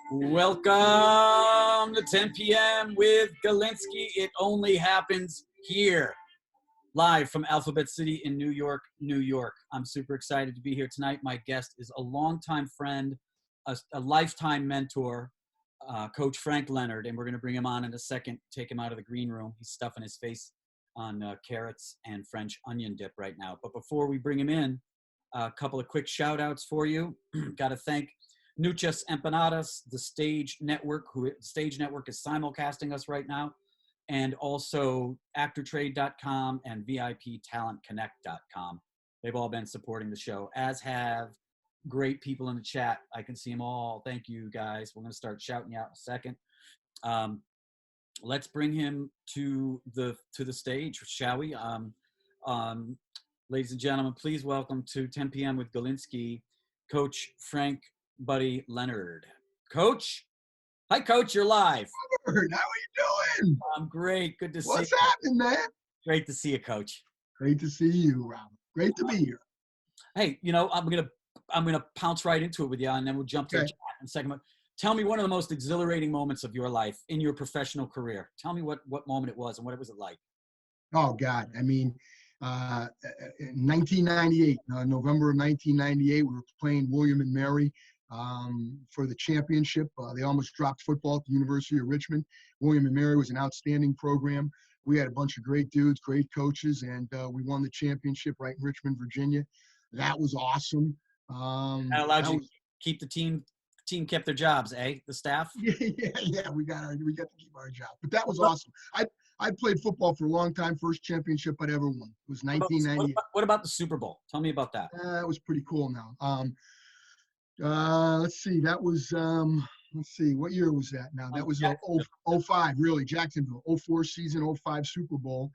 Welcome to 10 p.m. with Galinsky. It only happens here, live from Alphabet City in New York, New York. I'm super excited to be here tonight. My guest is a longtime friend, a lifetime mentor, Coach Frank Leonard, and we're going to bring him on in a second, take him out of the green room. He's stuffing his face on carrots and French onion dip right now. But before we bring him in, a couple of quick shout outs for you. Got to thank Nuchas Empanadas, the Stage Network, Stage Network is simulcasting us right now, and also actortrade.com and VIPtalentconnect.com. They've all been supporting the show, as have great people in the chat. I can see them all. Thank you, guys. We're going to start shouting you out in a second. Let's bring him to the stage, shall we? Ladies and gentlemen, please welcome to 10 p.m. with Galinsky, Coach Frank Buddy Leonard. Coach? Hi, Coach. You're live. Leonard, how are you doing? I'm great. Good to see you. What's happening, man? Great to see you, Coach. Great to see you, Robert. Great to be here. Hey, you know, I'm gonna pounce right into it with you, and then we'll jump to the chat in a second. Tell me one of the most exhilarating moments of your life in your professional career. Tell me what moment it was and what was it like. Oh, God. I mean, in 1998, November of 1998, we were playing William and Mary for the championship. They almost dropped football at the University of Richmond. William and Mary was an outstanding program. We had a bunch of great dudes, great coaches, and we won the championship right in Richmond, Virginia. That was awesome. That allowed you to keep the team. Team kept their jobs, eh? The staff. Yeah. We got to keep our job. But that was awesome. I played football for a long time. First championship I'd ever won. It was 1998. What about the Super Bowl? Tell me about that. That was pretty cool. Now, let's see. That was let's see. What year was that? Now that was 05. Really, Jacksonville. 04 season, 05 Super Bowl.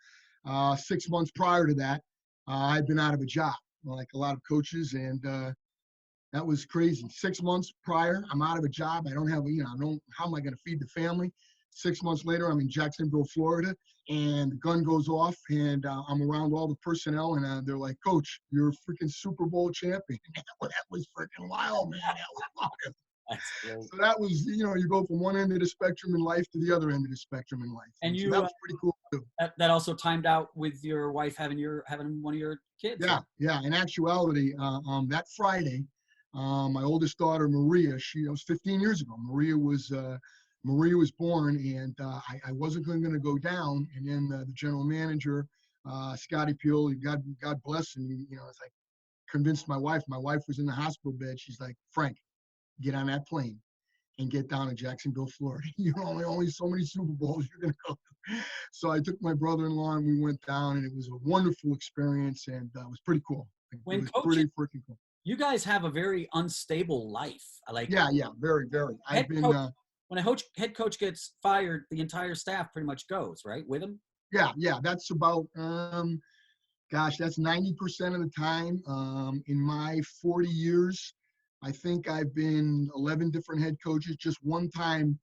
6 months prior to that, I'd been out of a job, like a lot of coaches, and that was crazy. 6 months prior, I'm out of a job. I don't have, how am I going to feed the family? 6 months later, I'm in Jacksonville, Florida, and the gun goes off, and I'm around all the personnel, and they're like, Coach, you're a freaking Super Bowl champion. That was freaking wild, man. That was awesome. So that was, you go from one end of the spectrum in life to the other end of the spectrum in life. And so that was pretty cool, too. That also timed out with your wife having one of your kids. Yeah. In actuality, that Friday, my oldest daughter, Maria, that was 15 years ago. Maria was born, and I wasn't going to go down. And then the general manager, Scotty Peel, God bless him, it's like convinced my wife. My wife was in the hospital bed. She's like, Frank, get on that plane and get down to Jacksonville, Florida. Only so many Super Bowls you're going to go to. So I took my brother-in-law, and we went down, and it was a wonderful experience, and it was pretty cool. It was pretty freaking cool. You guys have a very unstable life. Yeah, very, very. When a head coach gets fired, the entire staff pretty much goes, right, with him? Yeah. That's about, that's 90% of the time. In my 40 years, I think I've been 11 different head coaches. Just one time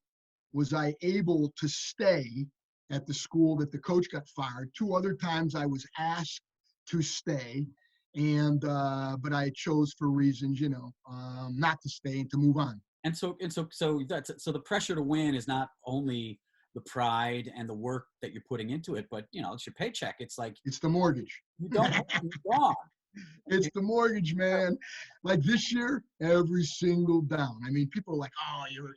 was I able to stay at the school that the coach got fired. 2 other times I was asked to stay. But I chose for reasons, not to stay and to move on. And so the pressure to win is not only the pride and the work that you're putting into it, but it's your paycheck. It's like it's the mortgage. You don't wrong. It's the mortgage, man. Like this year, every single down. I mean, people are like, "Oh, you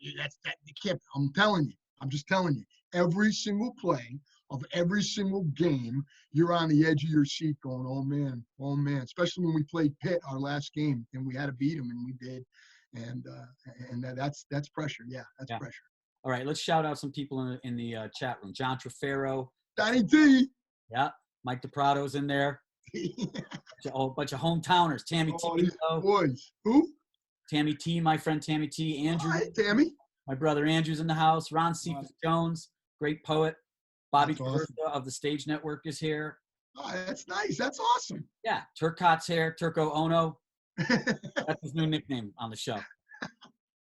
can't." I'm just telling you. Every single play of every single game, you're on the edge of your seat going, oh man, especially when we played Pitt our last game and we had to beat them, and we did. And that's pressure. Yeah, that's pressure. All right, let's shout out some people in the chat room. John Trefero. Donnie T. Yeah, Mike DePrado's in there. A whole bunch of hometowners. Tammy T. Boys. Who? Tammy T, my friend Tammy T. Andrew. Hi, Tammy. My brother Andrew's in the house. Ron Cephas Jones, great poet. Bobby Awesome. Of the Stage Network is here. Oh, that's nice. That's awesome. Yeah. Turcotte's here. Turco Ono. That's his new nickname on the show.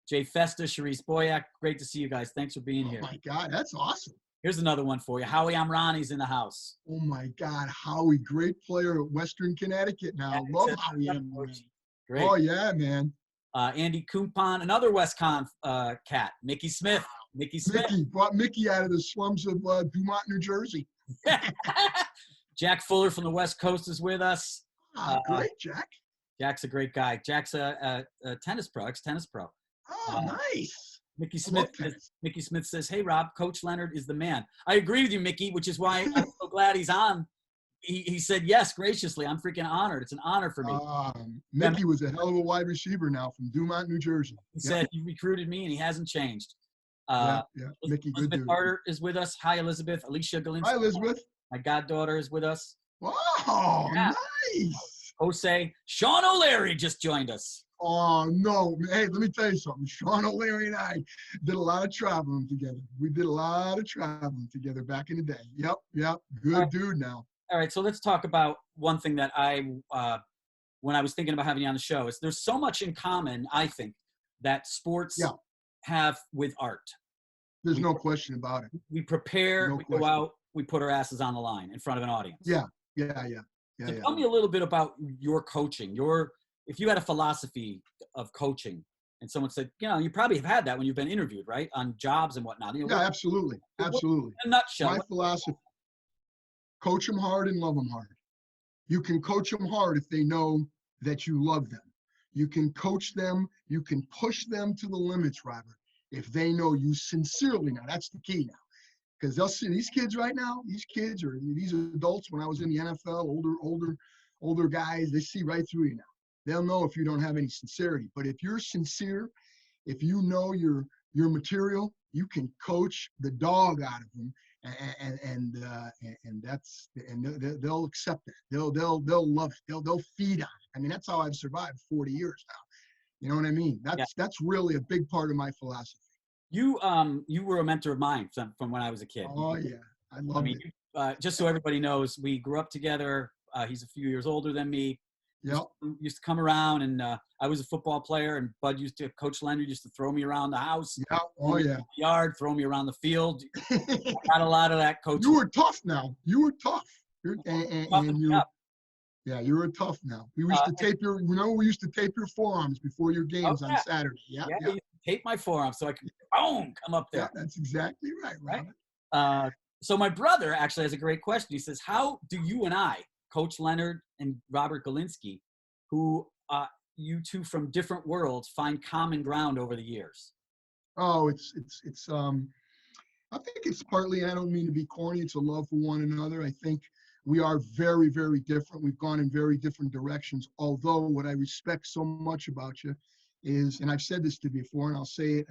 Jay Festa, Sharice Boyack. Great to see you guys. Thanks for being here. Oh, my God. That's awesome. Here's another one for you. Howie Amrani's in the house. Oh my God, Howie, great player at Western Connecticut now. Love Howie Amrani. Great. Oh yeah, man. Andy Kumpon, another WestCon cat. Mickey Smith. Mickey Smith. Mickey brought Mickey out of the slums of Dumont, New Jersey. Jack Fuller from the West Coast is with us. Great, Jack. Jack's a great guy. Jack's a tennis pro, ex-tennis pro. Oh, nice. Mickey Smith says, "Hey, Rob, Coach Leonard is the man." I agree with you, Mickey, which is why I'm so glad he's on. He said yes graciously. I'm freaking honored. It's an honor for me. Mickey was a hell of a wide receiver now from Dumont, New Jersey. He said he recruited me, and he hasn't changed. Mickey, good Elizabeth dude. Carter is with us. Hi, Elizabeth. Alicia Galinsky. Hi, Elizabeth. My goddaughter is with us. Wow, nice. Jose. Sean O'Leary just joined us. Oh, no. Hey, let me tell you something. Sean O'Leary and I did a lot of traveling together. We did a lot of traveling together back in the day. Yep. Good dude now. All right, so let's talk about one thing that when I was thinking about having you on the show, is there's so much in common, I think, that sports have with art. There's no question about it. We prepare, go out, we put our asses on the line in front of an audience. Yeah. So tell me a little bit about your coaching. If you had a philosophy of coaching and someone said, you probably have had that when you've been interviewed, right? On jobs and whatnot. Absolutely. In a nutshell. My philosophy, coach them hard and love them hard. You can coach them hard if they know that you love them. You can coach them, you can push them to the limits, Robert, if they know you sincerely. Now, that's the key now. Because they'll see these kids right now, these adults, when I was in the NFL, older guys, they see right through you now. They'll know if you don't have any sincerity. But if you're sincere, if you know your material, you can coach the dog out of them, and they'll accept it. They'll love it. They'll feed on it. I mean, that's how I've survived 40 years now. You know what I mean? That's really a big part of my philosophy. You were a mentor of mine from when I was a kid. Oh yeah, I love it. Just so everybody knows, we grew up together. He's a few years older than me. Yep. Used to come around, and I was a football player, and Coach Leonard used to throw me around the house. Yeah. Oh yeah. The yard, throw me around the field. Got a lot of that coaching. You were tough now. You were tough. You were tough now. We used to tape we used to tape your forearms before your games on Saturday. Yeah. You used to tape my forearms so I could come up there. Yeah, that's exactly right, Robert. So my brother actually has a great question. He says, "How do you and I, Coach Leonard and Robert Galinsky, who you two from different worlds, find common ground over the years?" Oh, it's I think it's partly, I don't mean to be corny, it's a love for one another. I think we are very, very different. We've gone in very different directions. Although what I respect so much about you is, and I've said this to you before, and I'll say it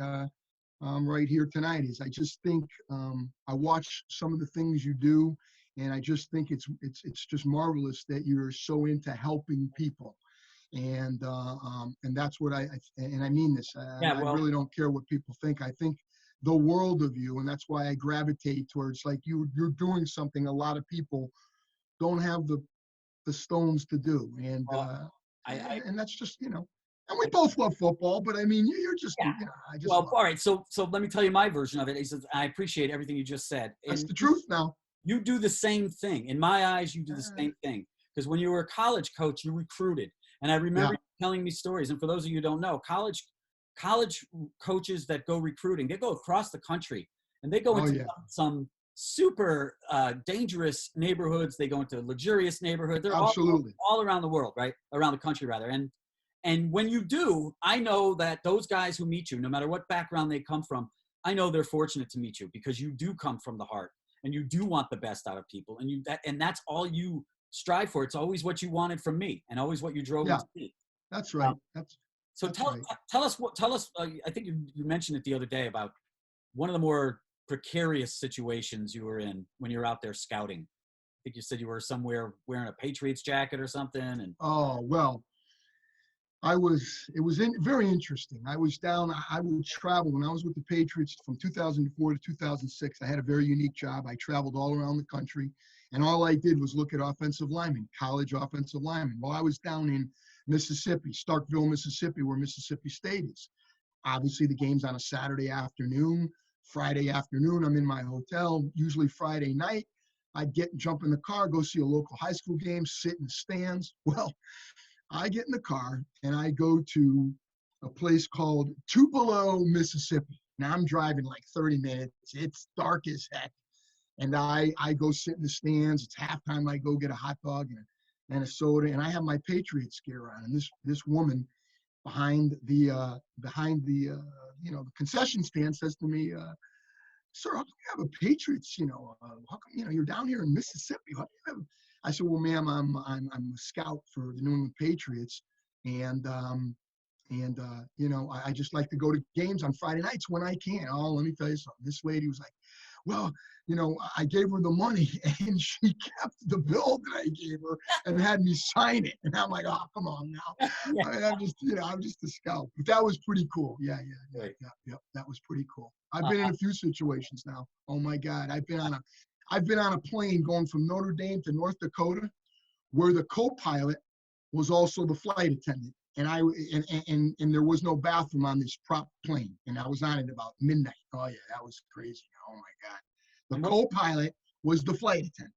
right here tonight, is I just think I watch some of the things you do, and I just think it's just marvelous that you're so into helping people. And that's what I mean this. I really don't care what people think. I think the world of you, and that's why I gravitate towards, like, you're doing something a lot of people don't have the stones to do. And and that's just, and we both love football, but I mean, you're just, all right. So let me tell you my version of it. He says, I appreciate everything you just said. That's the truth now. You do the same thing. In my eyes, you do the same thing. Because when you were a college coach, you recruited. And I remember you telling me stories. And for those of you who don't know, college coaches that go recruiting, they go across the country, and they go into some super dangerous neighborhoods. They go into luxurious neighborhoods. They're all around the world, right? Around the country, rather. And when you do, I know that those guys who meet you, no matter what background they come from, I know they're fortunate to meet you, because you do come from the heart, and you do want the best out of people, and that's all you strive for. It's always what you wanted from me, and always what you drove me to be. That's right. Tell us. I think you mentioned it the other day about one of the more precarious situations you were in when you were out there scouting. I think you said you were somewhere wearing a Patriots jacket or something. And it was very interesting. I would travel when I was with the Patriots from 2004 to 2006. I had a very unique job. I traveled all around the country, and all I did was look at offensive linemen, college offensive linemen. Well, I was down in Mississippi, Starkville, Mississippi, where Mississippi State is. Obviously, the game's on a Saturday afternoon. Friday afternoon, I'm in my hotel, usually Friday night. I'd jump in the car, go see a local high school game, sit in the stands. Well, I get in the car and I go to a place called Tupelo, Mississippi. Now I'm driving like 30 minutes. It's dark as heck. And I go sit in the stands. It's halftime. I go get a hot dog and a soda. And I have my Patriots gear on. And this woman behind the the concession stand says to me, "Sir, how come you have a Patriots? How come you're down here in Mississippi? How come you have?" I said, "Well, ma'am, I'm a scout for the New England Patriots, and I just like to go to games on Friday nights when I can." Oh, let me tell you something. This lady was like, "Well, I gave her the money and she kept the bill that I gave her and had me sign it." And I'm like, "Oh, come on now." Yeah. I mean, I'm just a scout. But that was pretty cool. Yeah. Right. That was pretty cool. I've been in a few situations now. Oh my God. I've been on a plane going from Notre Dame to North Dakota where the co-pilot was also the flight attendant. And there was no bathroom on this prop plane. And I was on it about midnight. Oh yeah, that was crazy. Oh my God. The co-pilot was the flight attendant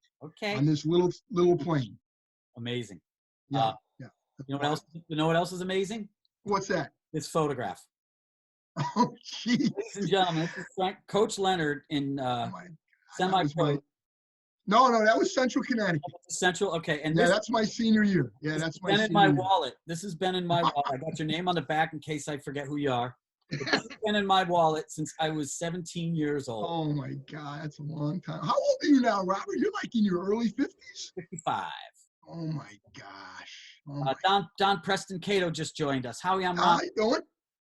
on this little plane. Amazing. Yeah. You know what else? You know what else is amazing? What's that? This photograph. Oh, geez. Ladies and gentlemen, this is Coach Leonard in semi-pro. No, that was Central Connecticut. Central, okay. And that's my senior year. Yeah, that's my senior year. Been in my wallet. This has been in my wallet. I got your name on the back in case I forget who you are. But this has been in my wallet since I was 17 years old. Oh my God, that's a long time. How old are you now, Robert? You're like in your early 50s? 55. Oh my gosh. Don Preston Cato just joined us. Howie, I'm How you doing?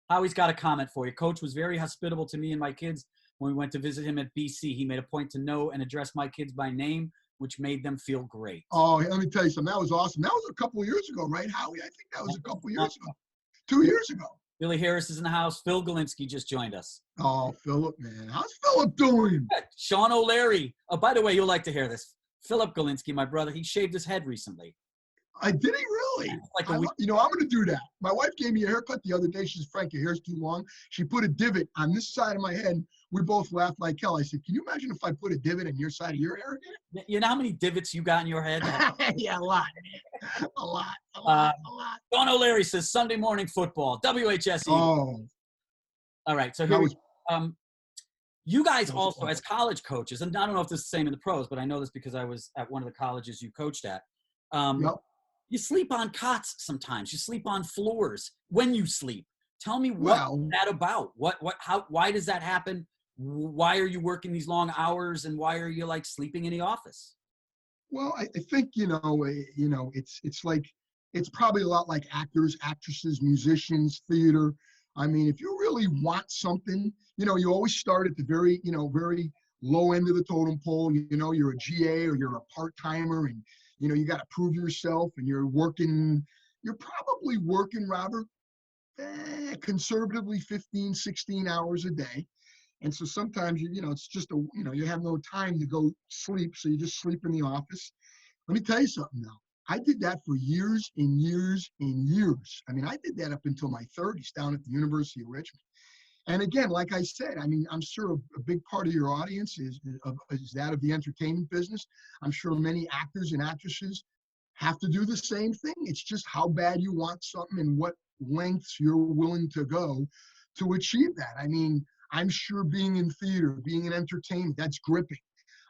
Howie's got a comment for you. Coach was very hospitable to me and my kids when we went to visit him at BC. He made a point to know and address my kids by name, which made them feel great. Oh, let me tell you something. That was awesome. That was a couple of years ago, right, Howie? I think that was a couple of years ago. 2 years ago. Billy Harris is in the house. Phil Galinsky just joined us. Oh, Philip, man. How's Philip doing? Sean O'Leary. Oh, by the way, you'll like to hear this. Philip Galinsky, my brother, he shaved his head recently. Did he really? I'm going to do that. My wife gave me a haircut the other day. She said, "Frank, your hair's too long." She put a divot on this side of my head. We both laughed like hell. I said, "Can you imagine if I put a divot in your side of your hair?" You know how many divots you got in your head? Yeah, a lot. A lot. Sean O'Leary says, Sunday morning football, WHSE. Oh. All right, so here you guys also, as college coaches, and I don't know if this is the same in the pros, but I know this because I was at one of the colleges you coached at. Yep. You sleep on cots sometimes. You sleep on floors when you sleep. Tell me what's that about? Why does that happen? Why are you working these long hours, and why are you like sleeping in the office? Well, I think, it's like, it's probably a lot like actors, actresses, musicians, theater. I mean, if you really want something, you always start at the very low end of the totem pole. You're a GA or you're a part-timer, and you got to prove yourself, and you're probably working, Robert, conservatively 15, 16 hours a day. And so sometimes, it's just you have no time to go sleep. So you just sleep in the office. Let me tell you something now. I did that for years and years and years. I mean, I did that up until my 30s down at the University of Richmond. And again, like I said, I mean, I'm sure a big part of your audience is that of the entertainment business. I'm sure many actors and actresses have to do the same thing. It's just how bad you want something and what lengths you're willing to go to achieve that. I mean, I'm sure being in theater, being in entertainment, that's gripping.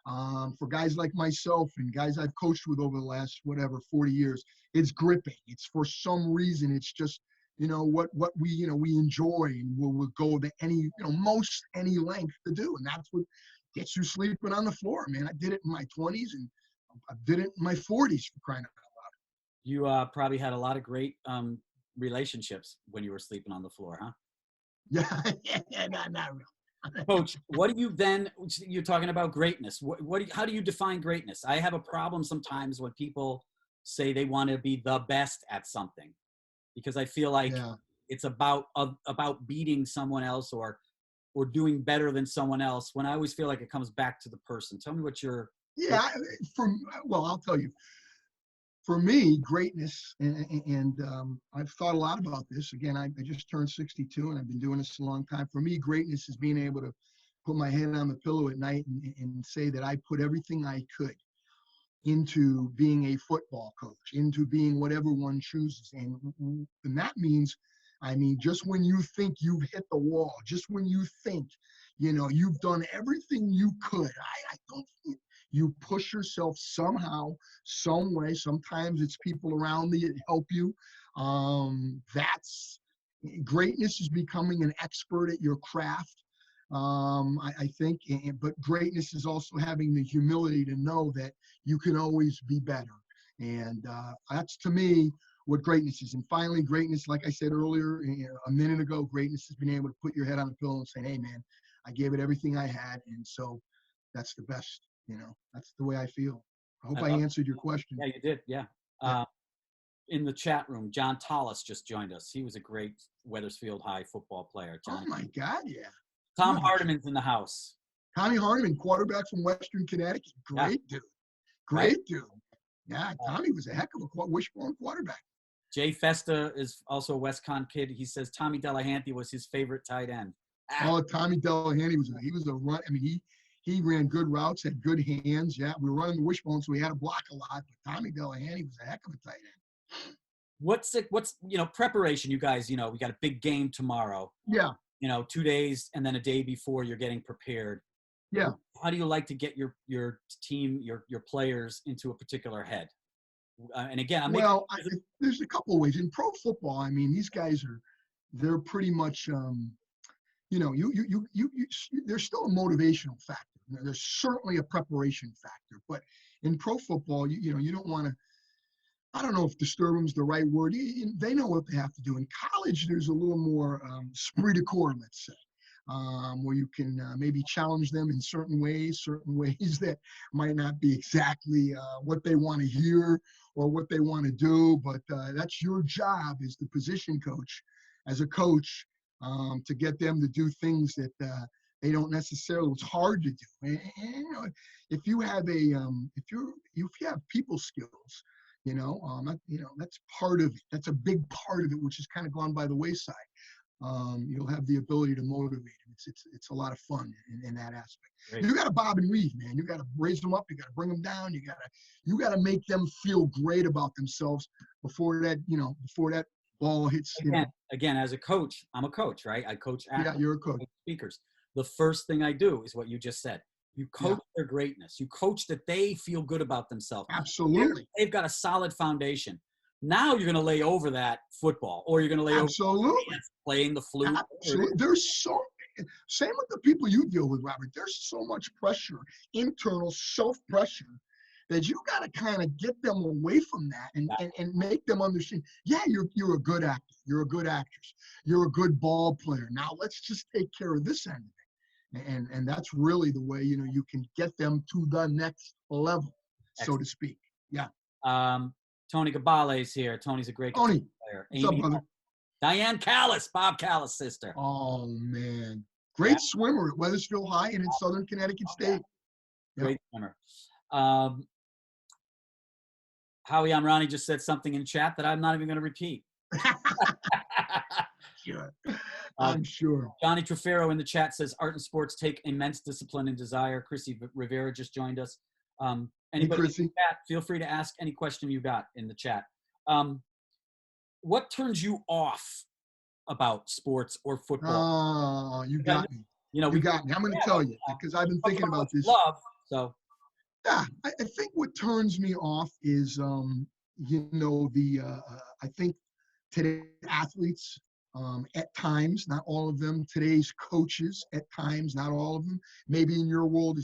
For guys like myself and guys I've coached with over the last, 40 years, it's gripping. It's for some reason, it's just, what we enjoy, and we'll go to any, most any length to do. And that's what gets you sleeping on the floor, man. I did it in my 20s and I did it in my 40s, for crying out loud. You probably had a lot of great relationships when you were sleeping on the floor, huh? Yeah, not really. Coach, what do you then, you're talking about greatness. How do you define greatness? I have a problem sometimes when people say they want to be the best at something, because I feel like it's about beating someone else or doing better than someone else, when I always feel like it comes back to the person. Tell me what you're. Yeah, I'll tell you. For me, greatness, and I've thought a lot about this. Again, I just turned 62, and I've been doing this a long time. For me, greatness is being able to put my head on the pillow at night and say that I put everything I could into being a football coach, into being whatever one chooses. And that means, I mean, just when you think you've hit the wall, just when you think, you've done everything you could, I don't think you push yourself somehow, some way. Sometimes it's people around you that help you. That's greatness is becoming an expert at your craft. I think, but greatness is also having the humility to know that you can always be better. And that's, to me, what greatness is. And finally, greatness, like I said earlier, a minute ago, greatness is being able to put your head on the pillow and say, hey, man, I gave it everything I had. And so that's the best, that's the way I feel. I hope I answered your question. Yeah, you did. Yeah. In the chat room, John Tallis just joined us. He was a great Wethersfield High football player. Johnny. Oh, my God, yeah. Tom Hardiman's in the house. Tommy Hardiman, quarterback from Western Connecticut. Great dude. Great dude. Yeah, Tommy was a heck of a wishbone quarterback. Jay Festa is also a WestCon kid. He says Tommy Delahanty was his favorite tight end. Oh, Tommy Delahanty was a run. I mean, he ran good routes, had good hands. Yeah, we were running the wishbone, so we had to block a lot. But Tommy Delahanty was a heck of a tight end. What's preparation? You guys, we got a big game tomorrow. Yeah. 2 days and then a day before you're getting prepared. Yeah. How do you like to get your team, your players into a particular head? And again, there's a couple of ways in pro football. I mean, these guys they're pretty much, there's still a motivational factor. There's certainly a preparation factor, but in pro football, you don't want to, I don't know if disturb them is the right word. They know what they have to do. In college, there's a little more esprit de corps, let's say, where you can maybe challenge them in certain ways that might not be exactly what they want to hear or what they want to do. But that's your job as the position coach, as a coach, to get them to do things that they don't necessarily. It's hard to do. And if you have if you have people skills. That's part of it. That's a big part of it, which has kind of gone by the wayside. You'll have the ability to motivate them. It's a lot of fun in that aspect. Great. You got to bob and weave, man. You got to raise them up. You got to bring them down. You got to make them feel great about themselves before that ball hits. Again, as a coach, I'm a coach, right? I coach athletes, you're a coach. Speakers. The first thing I do is what you just said. You coach their greatness. You coach that they feel good about themselves. Absolutely. They've got a solid foundation. Now you're going to lay over that football, or you're going to lay over playing the flute. Absolutely. Same with the people you deal with, Robert. There's so much pressure, internal self-pressure, that you got to kind of get them away from that and make them understand, you're a good actor. You're a good actress. You're a good ball player. Now let's just take care of this end of it. And that's really the way, you can get them to the next level, so to speak. Yeah. Tony Gabale's here. Tony's a great player. What's up, brother? Diane Callis, Bob Callis' sister. Oh, man. Great swimmer at Wethersfield High and in Southern Connecticut State. Great swimmer. Howie Amrani just said something in chat that I'm not even going to repeat. Sure. I'm sure. Johnny Trefero in the chat says art and sports take immense discipline and desire. Chrissy Rivera just joined us. Anybody in the chat, feel free to ask any question you got in the chat. What turns you off about sports or football? Oh, you got me. You got me. I'm going to tell you because I've been thinking about this. Yeah, I think what turns me off is, I think today's athletes, at times, not all of them, today's coaches, at times, not all of them, maybe in your world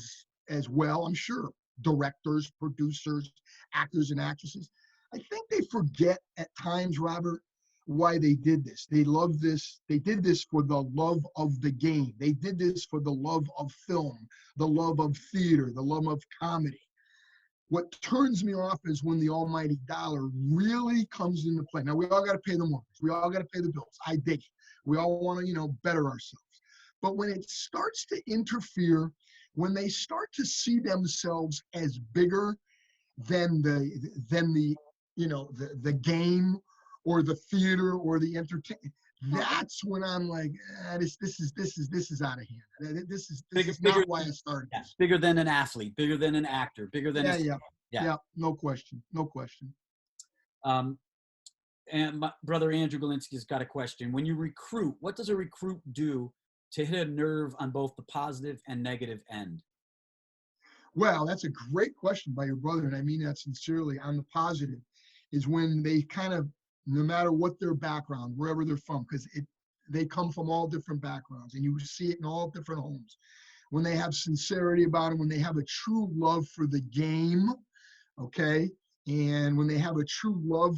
as well, I'm sure, directors, producers, actors and actresses. I think they forget at times, Robert, why they did this. They love this. They did this for the love of the game. They did this for the love of film, the love of theater, the love of comedy. What turns me off is when the almighty dollar really comes into play. Now, we all got to pay the mortgage. We all got to pay the bills. I dig it. We all want to, better ourselves. But when it starts to interfere, when they start to see themselves as bigger than the game or the theater or the entertainment, That's when I'm like, this is out of hand. This Bigger, is bigger, not why I started yeah, this. bigger than an athlete, bigger than an actor, bigger than a, Yeah, yeah, yeah. yeah. No question, no question. Um, and my brother Andrew Galinsky's got a question. When you recruit, what does a recruit do to hit a nerve on both the positive and negative end? Well, that's a great question by your brother, and I mean that sincerely. On the positive, is when they kind of, no matter what their background, wherever they're from, because they come from all different backgrounds, and you see it in all different homes. When they have sincerity about them, when they have a true love for the game, okay, and when they have a true love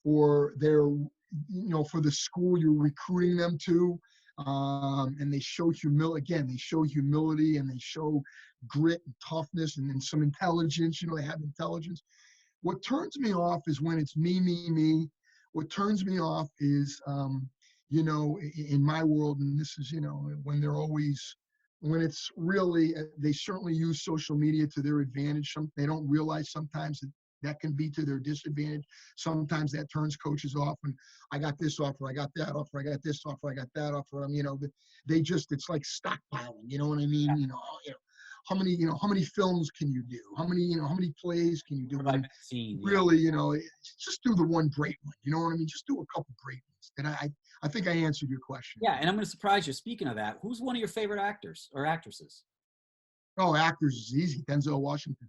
for for the school you're recruiting them to, and they show humility. Again, they show humility and they show grit and toughness and some intelligence. They have intelligence. What turns me off is when it's me, me, me. What turns me off is, in my world, and this is, when they're always, when it's really, they certainly use social media to their advantage. They don't realize sometimes that can be to their disadvantage. Sometimes that turns coaches off, and I got this offer, I got that offer, I got this offer, I got that offer. It's like stockpiling. You know what I mean? How many films can you do? How many plays can you do? What I've seen, yeah. Really, just do the one great one. You know what I mean? Just do a couple great ones. And I think I answered your question. Yeah, and I'm going to surprise you. Speaking of that, who's one of your favorite actors or actresses? Oh, actors is easy. Denzel Washington.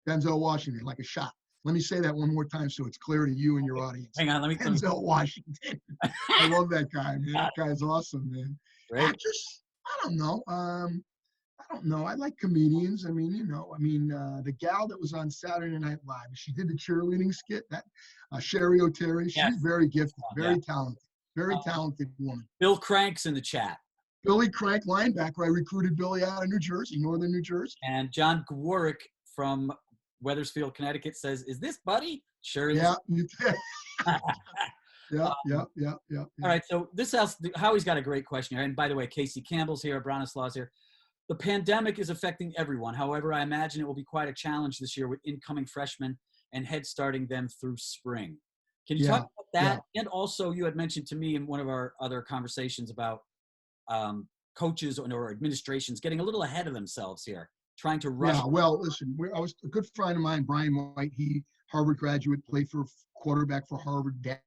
Denzel Washington, like a shot. Let me say that one more time so it's clear to you and your audience. Hang on, let me. Denzel Washington. I love that guy, man. That guy's awesome, man. Great. Actors, I don't know. I don't know. I like comedians. The gal that was on Saturday Night Live, she did the cheerleading skit. That Sherry O'Terry. She's Yes. very gifted, very talented, very talented woman. Bill Crank's in the chat. Billy Crank, linebacker. I recruited Billy out of New Jersey, northern New Jersey. And John Gwarrick from Wethersfield, Connecticut says, "Is this Buddy?" Sure is. Yeah. Yeah. All right. So this else, Howie's got a great question here. And by the way, Casey Campbell's here, Bronislaw's here. The pandemic is affecting everyone. However, I imagine it will be quite a challenge this year with incoming freshmen and head starting them through spring. Can you talk about that? Yeah. And also, you had mentioned to me in one of our other conversations about coaches or administrations getting a little ahead of themselves here, trying to rush. Yeah, well, listen, I was a good friend of mine, Brian White. He Harvard graduate, played for quarterback for Harvard. Dad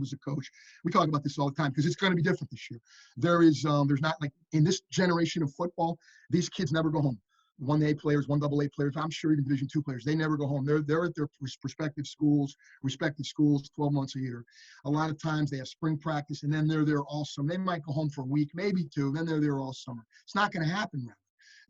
was a coach. We talk about this all the time because it's going to be different this year. There's not, like in this generation of football, these kids never go home. 1A players, 1AA players, I'm sure even Division II players, they never go home. They're at their respective schools, 12 months a year. A lot of times they have spring practice and then they're there all summer. They might go home for a week, maybe two, then they're there all summer. It's not going to happen, rather.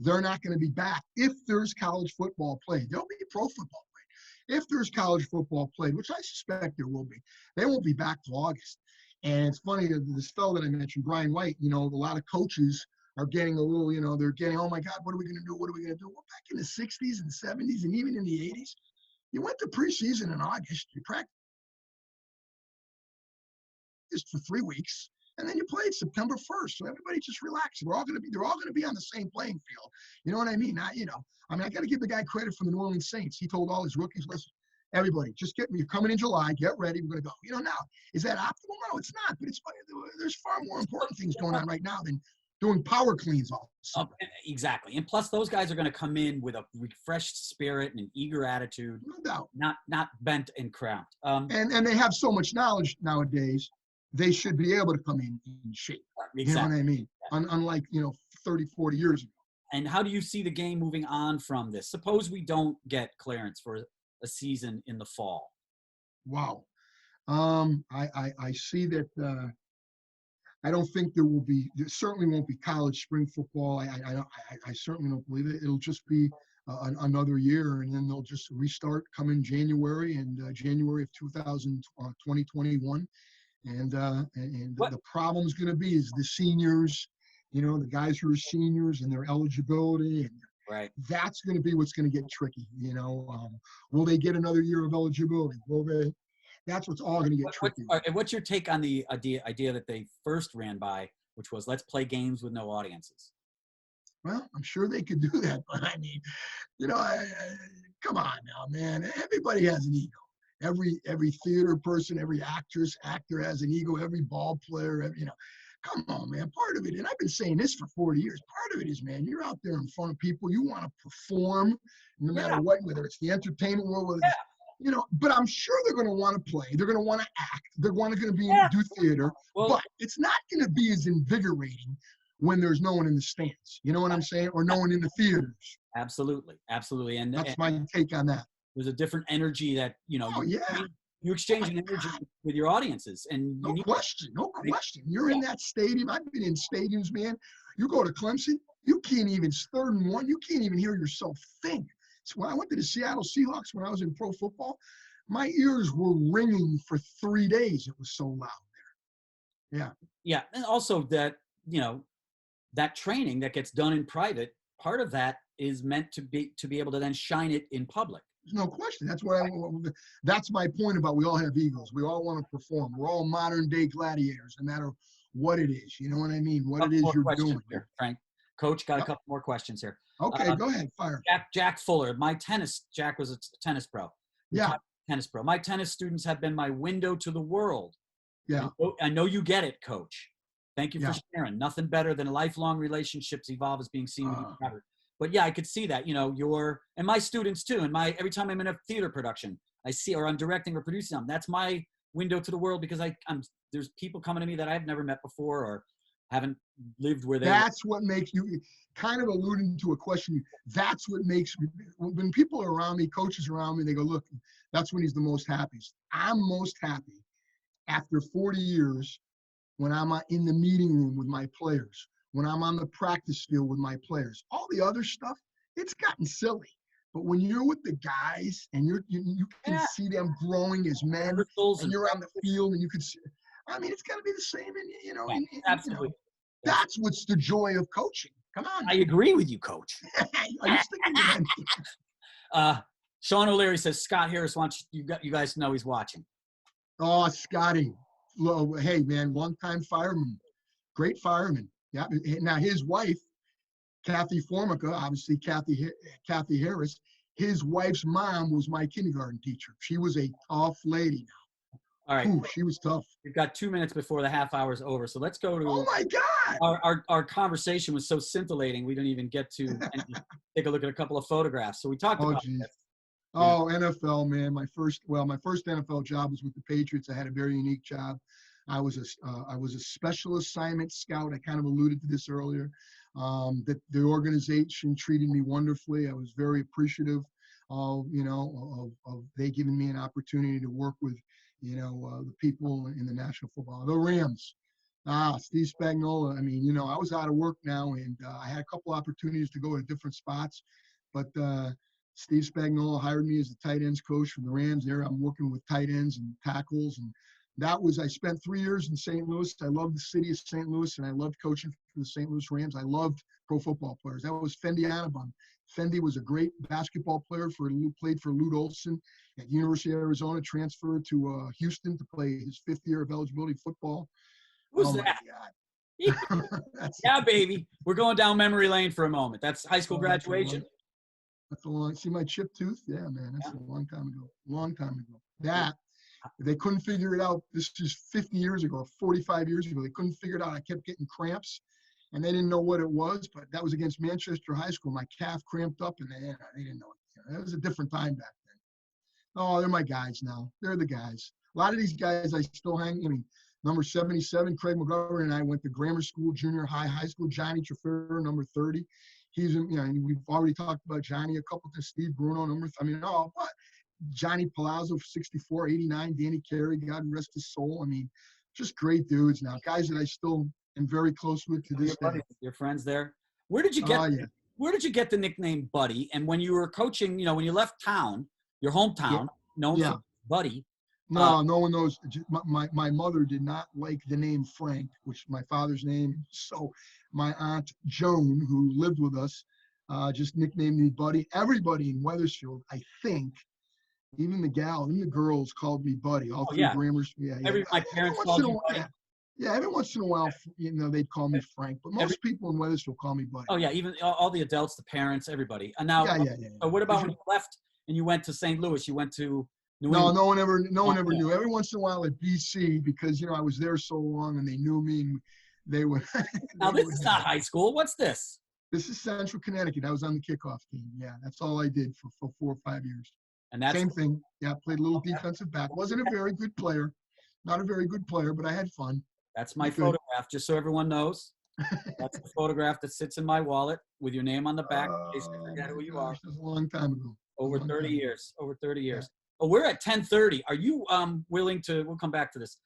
They're not going to be back. If there's college football played, there'll be pro football played. If there's college football played, which I suspect there will be, they won't be back till August. And it's funny, this fellow that I mentioned, Brian White, a lot of coaches are getting a little, they're getting, oh my God, what are we going to do? What are we going to do? Well, back in the 60s and 70s and even in the 80s, you went to preseason in August, you practiced for 3 weeks, and then you played September 1st. So everybody just relax. They're all going to be on the same playing field. You know what I mean? I got to give the guy credit for the New Orleans Saints. He told all his rookies, listen, everybody, you're coming in July, get ready, we're going to go. Now, is that optimal? No, it's not, but it's funny. There's far more important things going on right now than doing power cleans all summer. Exactly. And plus those guys are going to come in with a refreshed spirit and an eager attitude. No doubt. Not bent and cramped. And they have so much knowledge nowadays, they should be able to come in shape. Exactly. You know what I mean? Yeah. Unlike, 30, 40 years ago. And how do you see the game moving on from this? Suppose we don't get clearance for a season in the fall. Wow. I see that I don't think there certainly won't be college spring football. I certainly don't believe it. It'll just be another year, and then they'll just restart coming January January of 2021. And the problem's going to be is the seniors, the guys who are seniors and their eligibility. And right. That's going to be what's going to get tricky. Will they get another year of eligibility? That's what's all going to get tricky. What's your take on the idea that they first ran by, which was let's play games with no audiences? Well, I'm sure they could do that, but I mean, come on now, man. Everybody has an ego. every theater person, every actor has an ego, every ball player, come on, man. Part of it, and I've been saying this for 40 years, part of it is, man, you're out there in front of people, you want to perform no matter Yeah. what, whether it's the entertainment world, whether Yeah. it's, but I'm sure they're going to want to play. They're going to want to act. They're going to Yeah. do theater, Well, but it's not going to be as invigorating when there's no one in the stands. You know what I'm saying? Or no one in the theaters. absolutely. Absolutely. And That's my take on that. there's a different energy that, Oh, yeah. you exchange an energy with your audiences. And No question. No question. You're in that stadium. I've been in stadiums, man. You go to Clemson, you can't even, 3rd and 1, you can't even hear yourself think. So when I went to the Seattle Seahawks when I was in pro football, my ears were ringing for 3 days. It was so loud there. Yeah. Yeah. And also that, that training that gets done in private, part of that is meant to be able to then shine it in public. There's no question. That's my point about we all have egos. We all want to perform. We're all modern day gladiators, no matter what it is. You know what I mean? What it is you're doing. Here, Frank. Coach, got a couple more questions here. Okay, go ahead. Fire. Jack Fuller, Jack was a tennis pro. Yeah. Tennis pro. My tennis students have been my window to the world. Yeah. I know you get it, Coach. Thank you for sharing. Nothing better than lifelong relationships evolve as being seen with each other. But yeah, I could see that, and my students too. And every time I'm in a theater production, I see, or I'm directing or producing them, that's my window to the world, because there's people coming to me that I've never met before or haven't lived where they. That's what makes you kind of alluding to a question. That's what makes when people are around me, coaches around me, they go, look, that's when he's the most happiest. I'm most happy after 40 years when I'm in the meeting room with my players, when I'm on the practice field with my players. All the other stuff, it's gotten silly. But when you're with the guys and you can see them growing as men, and you're on the field and you can see, it's got to be the same Absolutely. That's what's the joy of coaching. Come on. I agree with you, Coach. Are you sticking with that? Sean O'Leary says, Scott Harris wants you guys to know he's watching. Oh, Scotty. Hey, man, longtime fireman. Great fireman. Yeah. Now, his wife, Kathy Formica, obviously Kathy Harris, his wife's mom was my kindergarten teacher. She was a tough lady now. All right. Ooh, she was tough. We've got 2 minutes before the half hour is over. So let's go to. Oh, my God. Our conversation was so scintillating, we didn't even get to take a look at a couple of photographs. So we talked about this. Oh, NFL, man. My first NFL job was with the Patriots. I had a very unique job. I was a special assignment scout. I kind of alluded to this earlier. That the organization treated me wonderfully. I was very appreciative of they giving me an opportunity to work with, the people in the National Football, the Rams. Steve Spagnuolo. I was out of work now, and I had a couple opportunities to go to different spots, but Steve Spagnuolo hired me as the tight ends coach for the Rams. There, I'm working with tight ends and tackles, and I spent 3 years in St. Louis. I loved the city of St. Louis, and I loved coaching for the St. Louis Rams. I loved pro football players. That was Fendi Anabon. Fendi was a great basketball player played for Lute Olson at University of Arizona, transferred to Houston to play his 5th year of eligibility football. Who's that? Yeah, baby. We're going down memory lane for a moment. That's high school graduation. That's a long. See my chipped tooth? Yeah, man. That's a long time ago. Long time ago. That they couldn't figure it out. This is 50 years ago, 45 years ago. They couldn't figure it out. I kept getting cramps, and they didn't know what it was. But that was against Manchester High School. My calf cramped up, and they didn't know it. It was a different time back then. Oh, they're my guys now. They're the guys. A lot of these guys I still hang. Number 77, Craig McGovern, and I went to grammar school, junior high school. Johnny Trafero, number 30. He's, we've already talked about Johnny a couple times. Steve Bruno, what? Johnny Palazzo, 64, 89. Danny Carey, God rest his soul. Just great dudes now. Guys that I still am very close with to this day. Your friends there. Where did you get the nickname Buddy? And when you were coaching, when you left town, your hometown, known for Buddy. No, no one knows. My mother did not like the name Frank, which is my father's name. So my aunt Joan, who lived with us, just nicknamed me Buddy. Everybody in Wethersfield, I think, even the girls called me Buddy. All three grammars. Yeah. My parents called me Buddy. Yeah, every once in a while, they'd call me Frank, but most people in Wethersfield call me Buddy. Oh yeah, even all the adults, the parents, everybody. And now, what about when you left and you went to St. Louis? You went to New No, England. no one ever Okay. knew. Every once in a while at BC, because I was there so long and they knew me, and they would. Now they this would. is not high school. What's this? This is Central Connecticut. I was on the kickoff team. Yeah, that's all I did for 4 or 5 years. And that's Same thing. Yeah, played a little defensive back. Wasn't a very good player, not a very good player, but I had fun. that's It my was good. photograph, just so everyone knows. That's the photograph that sits in my wallet with your name on the back in case I Oh forget my who you are. gosh, that's a long time ago. Over Long 30 time ago. years. Over 30 Yeah. years. Oh, we're at 10:30. Are you willing to? We'll come back to this.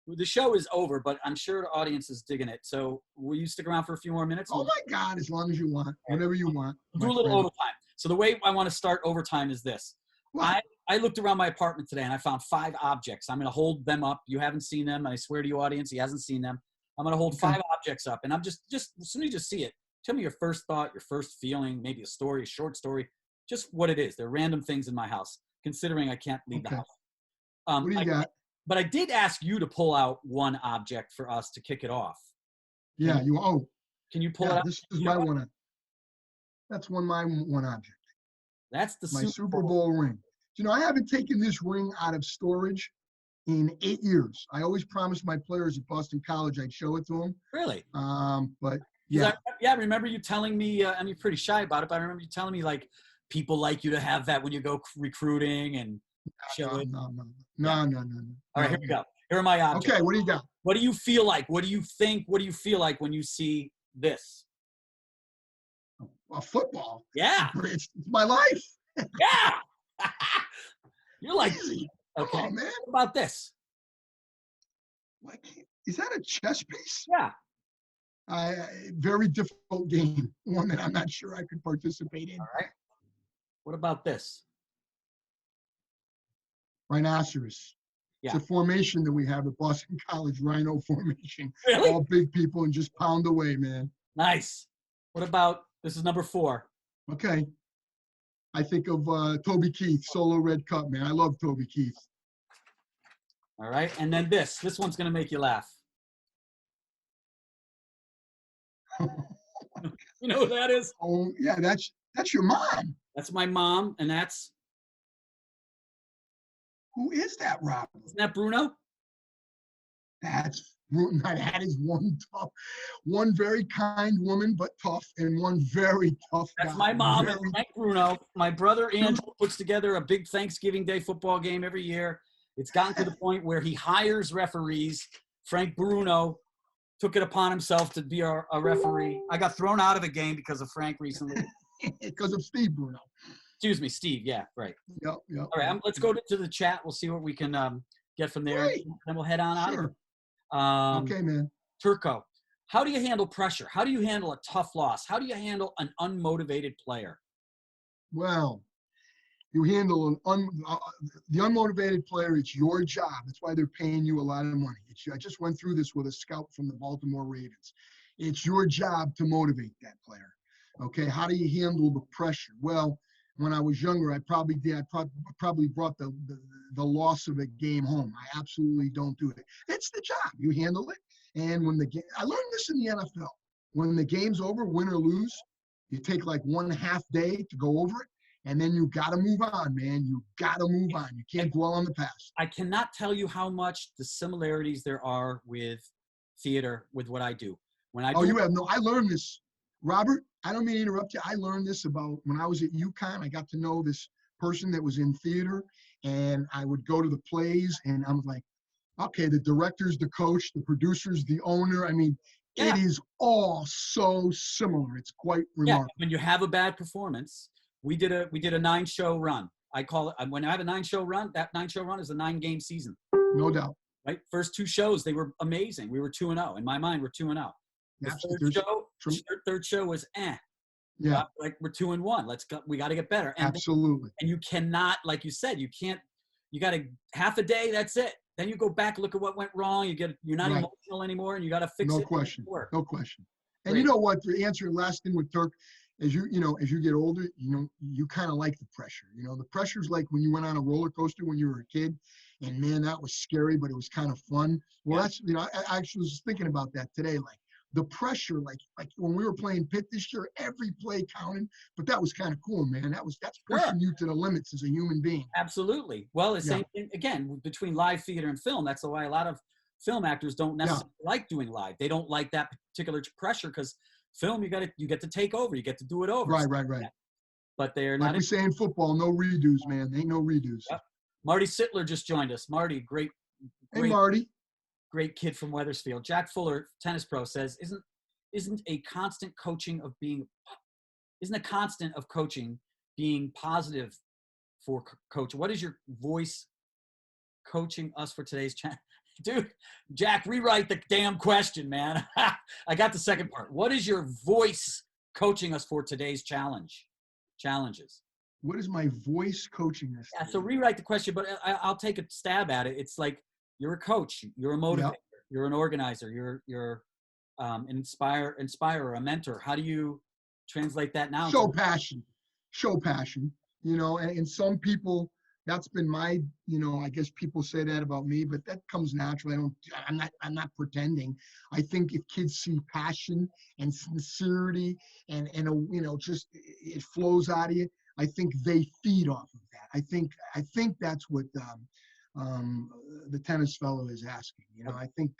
The show is over, but I'm sure the audience is digging it. So will you stick around for a few more minutes? Oh my God, as long as you want, whatever you want, We'll do my a little friend. overtime. So the way I want to start overtime is this. What? I looked around my apartment today and I found 5 objects. I'm going to hold them up. You haven't seen them. I swear to you, audience, he hasn't seen them. I'm going to hold Okay. 5 objects up, and I'm just as soon as you just see it, tell me your first thought, your first feeling, maybe a story, a short story, just what it is. They're random things in my house, considering I can't leave the Okay. house. What do you got? But I did ask you to pull out one object for us to kick it off. Yeah, Can you pull it yeah, out? this is my one. That's my one object. That's the My Super Bowl ring. I haven't taken this ring out of storage in 8 years. I always promised my players at Boston College I'd show it to them. Really? But yeah. I remember you telling me, and you're pretty shy about it, but I remember you telling me, like, people like you to have that when you go recruiting and show it. No. All right, here we go. Here are my objects. Okay, what do you got? What do you feel like? What do you think? What do you feel like when you see this? A football. Yeah. It's my life. Yeah. You're like, Easy. okay. Come on, man. What about this? Is that a chess piece? Yeah. Very difficult game. One that I'm not sure I could participate in. All right. What about this? Rhinoceros. Yeah. It's a formation that we have at Boston College, Rhino formation. Really? All big people and just pound away, man. Nice. What about, this is number 4. Okay. I think of Toby Keith, Solo Red Cup, man. I love Toby Keith. All right. And then this one's going to make you laugh. You know who that is? Oh, yeah, that's your mom. That's my mom, and that's, Who is that, Rob? isn't that Bruno? That is one very kind woman, but tough, and one very tough guy. That's my mom, Very, and Frank Bruno. My brother Andrew puts together a big Thanksgiving Day football game every year. It's gotten to the point where he hires referees. Frank Bruno took it upon himself to be a referee. I got thrown out of a game because of Frank recently. because of Steve Bruno. Excuse me, Steve. Yeah, right. Yep. All right, let's go to the chat. We'll see what we can get from there. Great. Then we'll head on out. Sure. Um, Okay, man. Turco, how do you handle pressure? How do you handle a tough loss? How do you handle an unmotivated player? Well, you handle the unmotivated player. It's your job. That's why they're paying you a lot of money. I just went through this with a scout from the Baltimore Ravens. It's your job to motivate that player. Okay, how do you handle the pressure? Well, when I was younger, I probably did. I probably brought the loss of a game home. I absolutely don't do it. It's the job. You handle it. And when I learned this in the NFL. When the game's over, win or lose, you take like 1/2 day to go over it. And then you got to move on, man. You got to move on. You can't dwell on the past. I cannot tell you how much the similarities there are with theater, with what I do. You have no. I learned this, Robert. I don't mean to interrupt you. I learned this about when I was at UConn. I got to know this person that was in theater, and I would go to the plays, and I'm like, okay, the director's the coach, the producer's the owner. I mean, It is all so similar. It's quite remarkable. Yeah, when you have a bad performance, we did a 9-show run. I call it, when I have a 9-show run, that 9-show run is a 9-game season. No doubt. Right? First 2 shows, they were amazing. We were 2-0. In my mind, we're 2-0. The third show was Yeah. Like we're 2-1. We got to get better. And absolutely. And you cannot, like you said, you got to half a day. That's it. Then you go back, look at what went wrong. You're not emotional anymore, and you got to fix it. No question. No question. And Great. You know what? To answer your last thing with Turk, as you get older, you kind of like the pressure. The pressure's like when you went on a roller coaster when you were a kid, and man, that was scary, but it was kind of fun. Well, that's I actually was thinking about that today. Like the pressure, like when we were playing Pitt this year, every play counted, but that was kind of cool, man. That's Sure. pushing you to the limits as a human being. Absolutely. Well, the Yeah. same thing again between live theater and film. That's why a lot of film actors don't necessarily like doing live. They don't like that particular pressure because film, you get to take over, you get to do it over. Right. But they're Like not. we say in football, no redos, man. Ain't no redos. Yep. Marty Sittler just joined us. Marty, Hey, Marty. great kid from Wethersfield. Jack Fuller, tennis pro, says, isn't a constant of coaching being positive for coach? What is your voice coaching us for today's challenge? Dude, Jack, rewrite the damn question, man. I got the second part. What is your voice coaching us for today's challenges? What is my voice coaching us? Yeah, so rewrite the question, but I'll take a stab at it. It's like you're a coach, you're a motivator, you're an organizer, you're an inspirer, a mentor. How do you translate that now? Show passion. You know, and some people, that's been my, you know, I guess people say that about me, but that comes naturally. I'm not pretending. I think if kids see passion and sincerity and you know, just it flows out of you, I think they feed off of that. I think that's what the tennis fellow is asking. You know, I think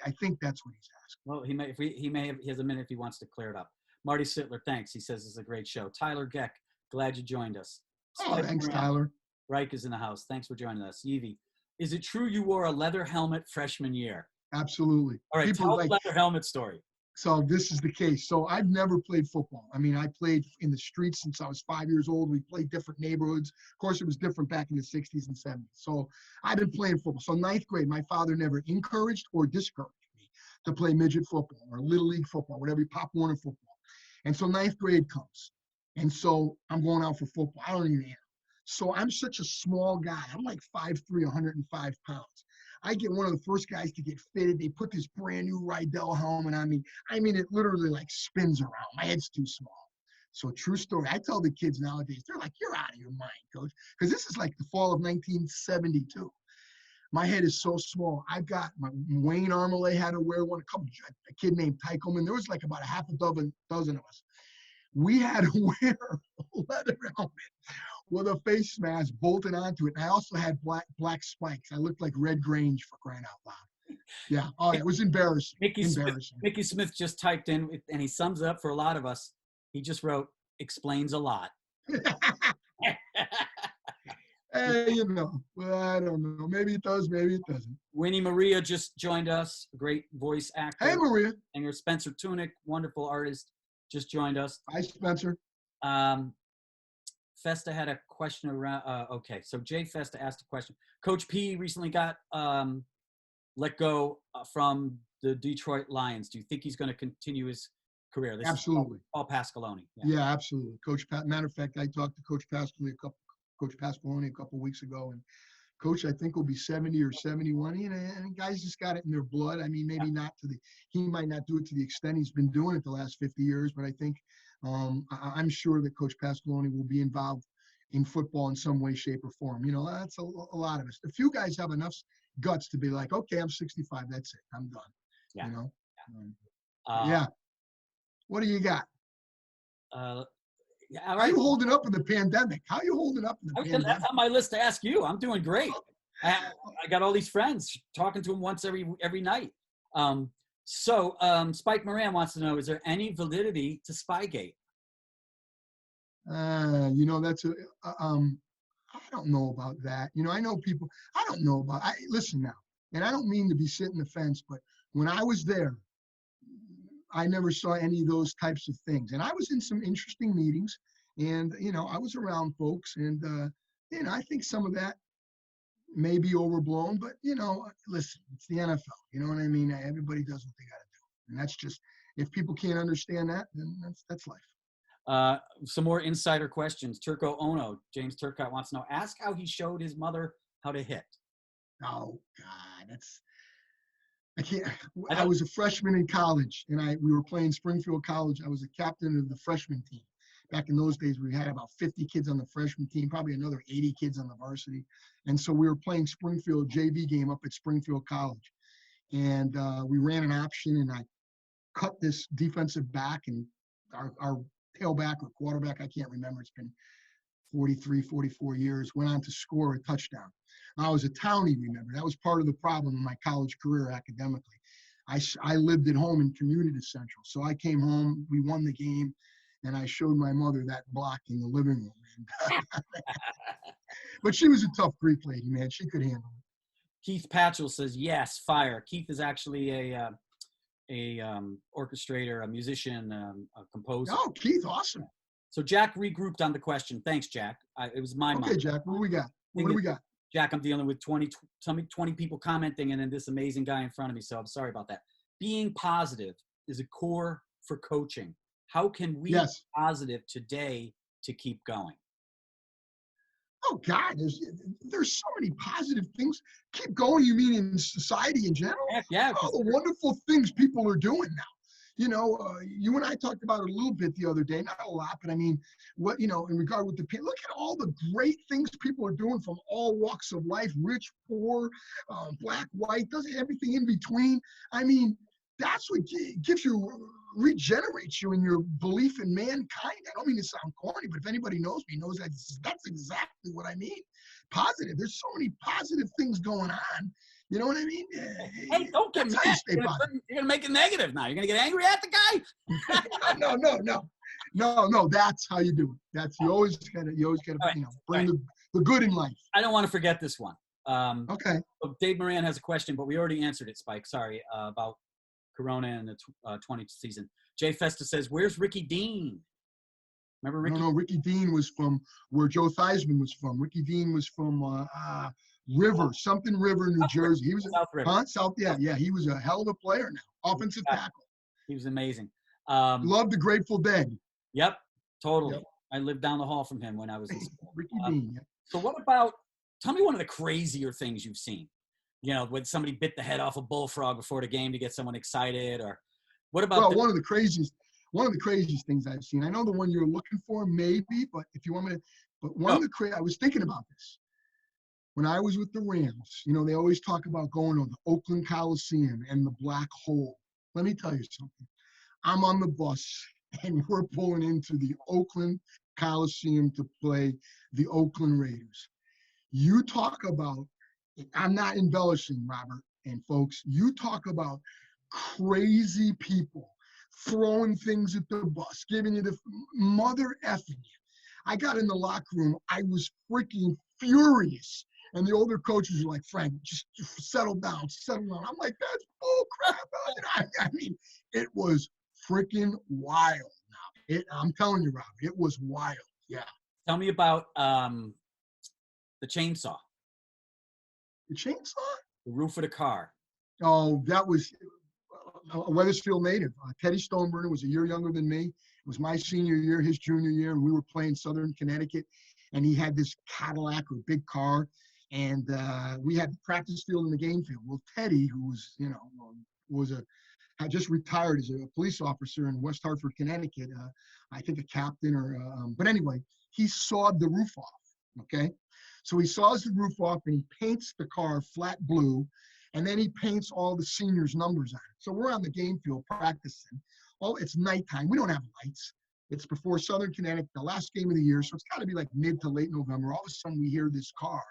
that's what he's asking. Well, he has a minute if he wants to clear it up. Marty Sittler, thanks. He says it's a great show. Tyler Geck, glad you joined us. Oh, thanks, Tyler. Reich is in the house. Thanks for joining us. Yevie, is it true you wore a leather helmet freshman year? Absolutely. All right, tell the leather helmet story. So this is the case. So I've never played football. I mean, I played in the streets since I was 5 years old. We played different neighborhoods. Of course, it was different back in the 60s and 70s. So I've been playing football. So ninth grade, my father never encouraged or discouraged me to play midget football or little league football, whatever, Pop Warner football. And so ninth grade comes. And so I'm going out for football. I don't even know. So I'm such a small guy. I'm like 5'3", 105 pounds. I get one of the first guys to get fitted. They put this brand new Rydell helmet on me. I mean, it literally like spins around. My head's too small. So true story. I tell the kids nowadays, they're like, you're out of your mind, coach. Because this is like the fall of 1972. My head is so small. I've got my Wayne Armale had to wear one. A kid named Tycoman. There was like about a half a dozen of us. We had to wear a leather helmet with a face mask bolted onto it. And I also had black spikes. I looked like Red Grange, for crying out loud. Yeah. Oh, it was embarrassing. Mickey Smith just typed in, and he sums it up for a lot of us. He just wrote, explains a lot. Hey, you know, well, I don't know. Maybe it does, maybe it doesn't. Winnie Maria just joined us, a great voice actor. Hey, Maria. Singer. Spencer Tunick, wonderful artist, just joined us. Hi, Spencer. Festa had a question around, okay, so Jay Festa asked a question. Coach P recently got let go from the Detroit Lions. Do you think he's going to continue his career? This Absolutely. Is Paul Pasqualoni. Yeah, absolutely. Matter of fact, I talked to Coach Pasqualoni a couple of weeks ago, and Coach, I think, will be 70 or 71. You know, and guys just got it in their blood. I mean, maybe not he might not do it to the extent he's been doing it the last 50 years, but I think I'm sure that Coach Pasqualoni will be involved in football in some way, shape, or form. You know, that's a lot of us. A few guys have enough guts to be like, okay, I'm 65. That's it. I'm done. Yeah. You know? Yeah. What do you got? Yeah, How are you holding up in the pandemic? How are you holding up in the pandemic? That's on my list to ask you. I'm doing great. I got all these friends, talking to them once every night. Spike Moran wants to know, is there any validity to Spygate? You know, I don't know about that. You know, I know people, I don't know about, listen now, and I don't mean to be sitting the fence, but when I was there, I never saw any of those types of things. And I was in some interesting meetings, and, you know, I was around folks, and, you know, I think some of that may be overblown, but, you know, listen, it's the NFL. You know what I mean? Everybody does what they got to do. And that's just, if people can't understand that, then that's life. Some more insider questions. Turco Ono, James Turcotte wants to know, ask how he showed his mother how to hit. Oh, God, I can't. I was a freshman in college, and we were playing Springfield College. I was a captain of the freshman team. Back in those days, we had about 50 kids on the freshman team, probably another 80 kids on the varsity. And so we were playing Springfield JV game up at Springfield College. And we ran an option, and cut this defensive back and our tailback or quarterback, I can't remember. It's been 43, 44 years, went on to score a touchdown. I was a townie, remember. That was part of the problem in my college career academically. I lived at home in Community Central. So I came home, we won the game, and I showed my mother that block in the living room. But she was a tough Greek lady, man. She could handle it. Keith Patchell says, yes, fire. Keith is actually a orchestrator, a musician, a composer. Oh, Keith, awesome. So Jack regrouped on the question. Thanks, Jack. It was my mind. Okay, Jack, what do we got? What do we got? Jack, I'm dealing with 20 people commenting and then this amazing guy in front of me, so I'm sorry about that. Being positive is a core for coaching. How can we be positive today to keep going? Oh, God, there's so many positive things. Keep going, you mean in society in general? Yeah. All the wonderful things people are doing now. You know, you and I talked about it a little bit the other day, not a lot, but I mean, what, you know, in regard with look at all the great things people are doing from all walks of life, rich, poor, black, white, doesn't everything in between. I mean, that's what gives you, regenerates you in your belief in mankind. I don't mean to sound corny, but if anybody knows me, knows that that's exactly what I mean. Positive. There's so many positive things going on. You know what I mean? Hey, don't get mad. You're going to make it negative now. You're going to get angry at the guy? No. That's how you do it. You always gotta right. Bring the good in life. I don't want to forget this one. Okay. So Dave Moran has a question, but we already answered it, Spike. Sorry, about Corona and the 20 season. Jay Festa says, where's Ricky Dean? Remember Ricky? No, Ricky Dean was from where Joe Theismann was from. Ricky Dean was from River, New Jersey. He was South River. South, yeah. He was a hell of a player now. Offensive tackle. He was amazing. Loved the Grateful Dead. Yep, totally. Yep. I lived down the hall from him when I was in school. Ricky Dean, yeah. So tell me one of the crazier things you've seen. You know, when somebody bit the head off a bullfrog before the game to get someone excited, or what about? Well, one of the craziest things I've seen. I know the one you're looking for, maybe, but if you want me to, I was thinking about this. When I was with the Rams, you know, they always talk about going to the Oakland Coliseum and the Black Hole. Let me tell you something. I'm on the bus, and we're pulling into the Oakland Coliseum to play the Oakland Raiders. You talk about, I'm not embellishing, Robert and folks, you talk about crazy people throwing things at the bus, giving you the mother effing you. I got in the locker room. I was freaking furious. And the older coaches were like, Frank, just settle down. I'm like, that's bull crap. I mean, it was freaking wild. Now, I'm telling you, Rob, it was wild. Yeah. Tell me about the chainsaw. The chainsaw? The roof of the car. Oh, that was a Wethersfield native. Teddy Stoneburner was a year younger than me. It was my senior year, his junior year, and we were playing Southern Connecticut. And he had this Cadillac or big car. And we had the practice field and the game field. Well, Teddy, who was, you know, had just retired as a police officer in West Hartford, Connecticut. I think a captain but anyway, he sawed the roof off, okay? So he saws the roof off and he paints the car flat blue, and then he paints all the seniors' numbers on it. So we're on the game field practicing. Oh, it's nighttime. We don't have lights. It's before Southern Connecticut, the last game of the year. So it's got to be like mid to late November. All of a sudden we hear this car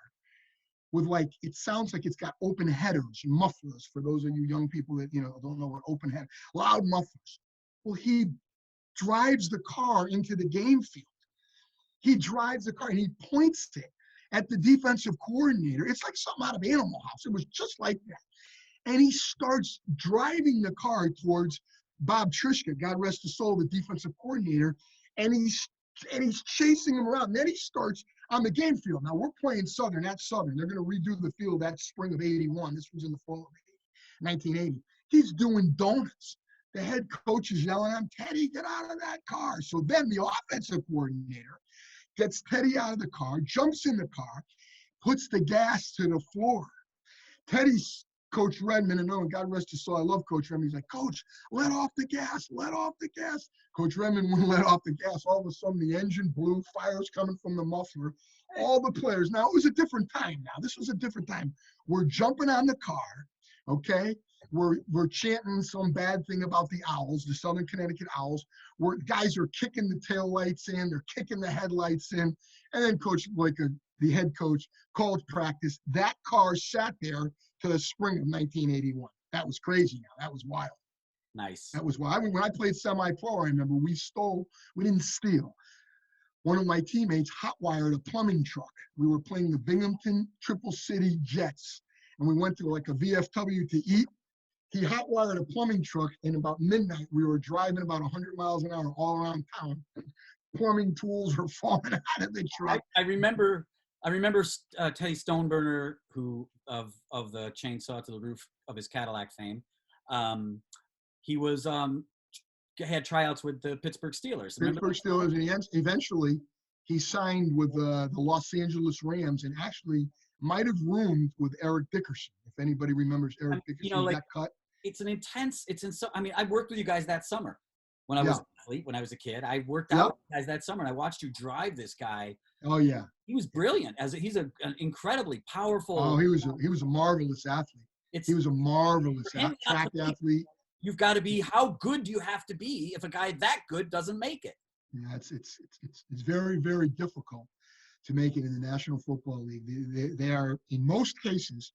with it sounds like it's got open headers, mufflers, for those of you young people that, you know, don't know what open head, loud mufflers. Well, he drives the car into the game field. He drives the car and he points it at the defensive coordinator. It's like something out of Animal House. It was just like that. And he starts driving the car towards Bob Trishka, God rest his soul, the defensive coordinator, and he's chasing him around. And then he starts on the game field. Now, we're playing Southern. That's Southern. They're going to redo the field that spring of 81. This was in the fall of 1980. He's doing donuts. The head coach is yelling at him, Teddy, get out of that car. So then the offensive coordinator gets Teddy out of the car, jumps in the car, puts the gas to the floor. Teddy's Coach Redmond, and God rest his soul, I love Coach Redmond. He's like, Coach, let off the gas, let off the gas. Coach Redmond wouldn't let off the gas. All of a sudden, the engine blew, fire's coming from the muffler. All the players. Now, it was a different time now. This was a different time. We're jumping on the car. Okay, we're chanting some bad thing about the Owls, the Southern Connecticut Owls, where guys are kicking the taillights in, they're kicking the headlights in, and then Coach Boyka, the head coach, called practice. That car sat there to the spring of 1981. That was crazy. Now that was wild. Nice. That was wild. I mean, when I played semi-pro, I remember we didn't steal. One of my teammates hot-wired a plumbing truck. We were playing the Binghamton Triple City Jets, and we went to like a VFW to eat. He hot-wired a plumbing truck, and about midnight, we were driving about 100 miles an hour all around town. Plumbing tools were falling out of the truck. I remember Teddy Stoneburner, who of the chainsaw to the roof of his Cadillac fame. He was had tryouts with the Pittsburgh Steelers. Pittsburgh Steelers, and eventually he signed with the Los Angeles Rams, and actually might have roomed with Eric Dickerson. If anybody remembers Eric Dickerson, got cut. I mean, I worked with you guys that summer when I was an athlete, when I was a kid. I worked out with you guys that summer, and I watched you drive this guy. Oh yeah, he was brilliant. He's an incredibly powerful. Oh, he was a marvelous athlete. He was a marvelous track athlete. You've got to be. How good do you have to be if a guy that good doesn't make it? Yeah, it's very, very difficult to make it in the National Football League. They are, in most cases,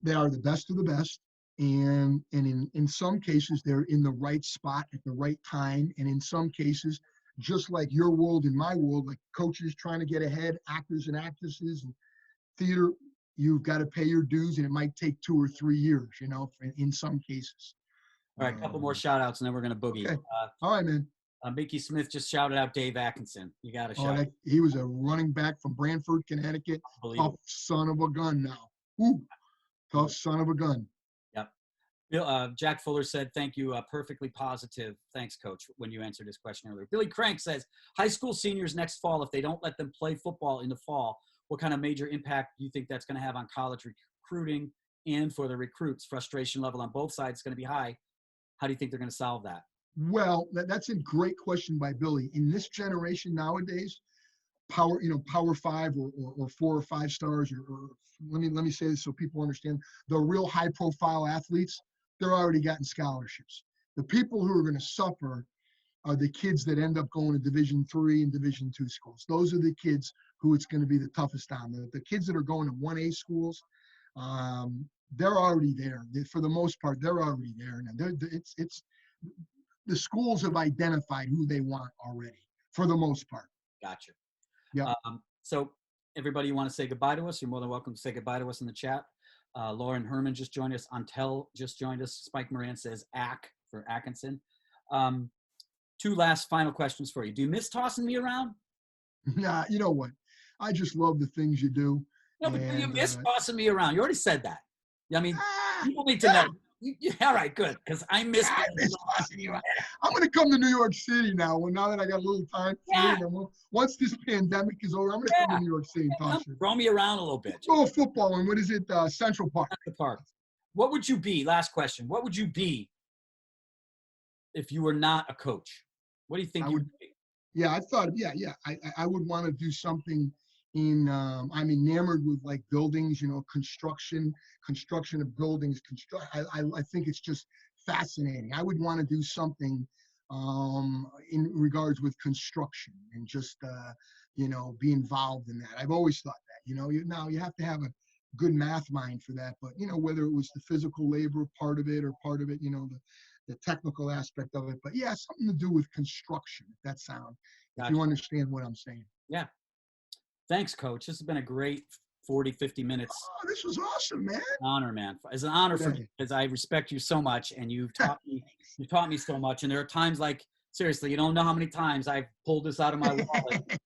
they are the best of the best, and in some cases they're in the right spot at the right time, and in some cases, just like your world and my world, like coaches trying to get ahead, actors and actresses, and theater, you've got to pay your dues, and it might take 2 or 3 years, in some cases. All right, a couple more shout outs, and then we're going to boogie. Okay. All right, man. Mickey Smith just shouted out Dave Atkinson. You got to shout. He was a running back from Branford, Connecticut. Tough son of a gun now. Ooh, tough son of a gun. Yep. Jack Fuller said, thank you. Perfectly positive. Thanks, Coach, when you answered this question earlier. Billy Crank says, high school seniors next fall, if they don't let them play football in the fall, what kind of major impact do you think that's going to have on college recruiting and for the recruits? Frustration level on both sides is going to be high. How do you think they're going to solve that? Well, that's a great question by Billy. In this generation nowadays, Power 5 or 4 or 5 stars, or let me say this so people understand, the real high profile athletes, they're already gotten scholarships. The people who are going to suffer are the kids that end up going to Division III and Division II schools. Those are the kids who it's going to be the toughest on. The kids that are going to 1A schools, they're already there. For the most part, they're already there. Now, the schools have identified who they want already, for the most part. Gotcha. Yeah. So everybody, you want to say goodbye to us? You're more than welcome to say goodbye to us in the chat. Lauren Herman just joined us. Antel just joined us. Spike Moran says Ack for Atkinson. 2 last final questions for you. Do you miss tossing me around? Nah, you know what? I just love the things you do. No, but do you miss tossing me around? You already said that. I mean, people need to know. All right, good, because I miss tossing you around. I'm going to come to New York City now. Well, now that I got a little time, once this pandemic is over, I'm going to come to New York City and toss you. Throw me around a little bit. Go football and what is it? Central Park. Central Park. What would you be? Last question. What would you be if you were not a coach? What do you think you would be? Yeah, I thought. Yeah. I would want to do something. I'm enamored with like buildings, construction of buildings. I think it's just fascinating. I would want to do something in regards with construction and just be involved in that. I've always thought that. You have to have a good math mind for that, but whether it was the physical labor part of it or part of it, the technical aspect of it. But yeah, something to do with construction. If that sounds, if you understand what I'm saying. Yeah. Thanks, Coach. This has been a great 40, 50 minutes. Oh, this was awesome, man. Honor, man. It's an honor for me because I respect you so much, and you've taught me so much. And there are times like, seriously, you don't know how many times I've pulled this out of my wallet.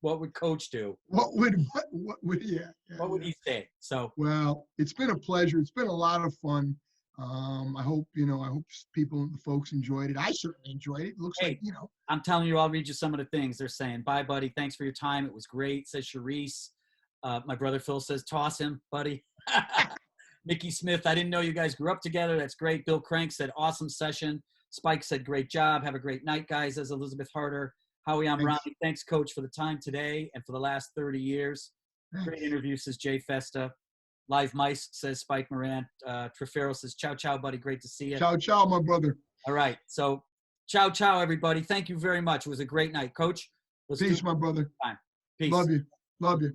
What would Coach do? What would he say? So well, it's been a pleasure. It's been a lot of fun. I hope people, the folks enjoyed it. I certainly enjoyed it. It looks like, I'm telling you, I'll read you some of the things they're saying. Bye, buddy. Thanks for your time. It was great, says Charisse. My brother Phil says, toss him, buddy. Mickey Smith, I didn't know you guys grew up together. That's great. Bill Crank said, awesome session. Spike said, great job. Have a great night, guys, says Elizabeth Harder. Howie Ambrani, thanks, Coach, for the time today and for the last 30 years. Thanks. Great interview, says Jay Festa. Live Mice, says Spike Moran. Trefero says, ciao, ciao, buddy. Great to see you. Ciao, ciao, my brother. All right. So, ciao, ciao, everybody. Thank you very much. It was a great night. Coach, let's Peace, do my brother. time. Peace. Love you. Love you.